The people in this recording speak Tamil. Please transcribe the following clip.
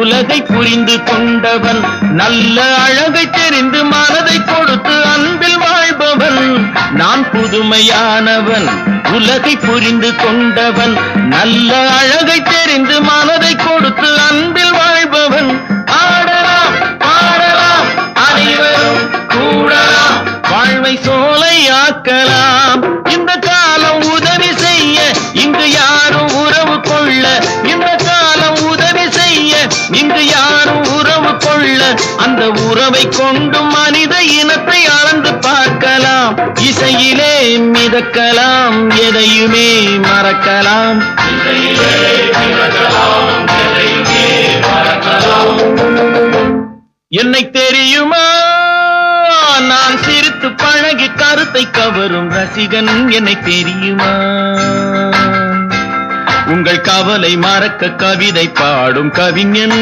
உலகை புரிந்து கொண்டவன், நல்ல அழகை தெரிந்து மனதை கொடுத்து அன்பில் வாழ்பவன். நான் புதுமையானவன், உலகை புரிந்து கொண்டவன், நல்ல அழகை தெரிந்து மனதை கொடுத்து அன்பில் வாழ்பவன். ஆடலாம் பாடலாம் அனைவரும் கூடலாம், வாழ்வை சோலையாக்கலாம். இந்த காலம் உதவி செய்ய இங்கு யாரும் உறவு கொள்ள, இந்த காலம் உதவி செய்ய இங்கு யாரும் உறவு கொள்ள. அந்த உறவை கொண்டு மனித இனத்தை அளந்து பார்க்கலாம். இசையிலே மிதக்கலாம், எதையுமே மறக்கலாம். என்னை தெரியுமா, நான் சிரித்து பழகி கருத்தை கவரும் ரசிகன். என்னை தெரியுமா, உங்கள் கவலை மறக்க கவிதை பாடும் கவிஞன்.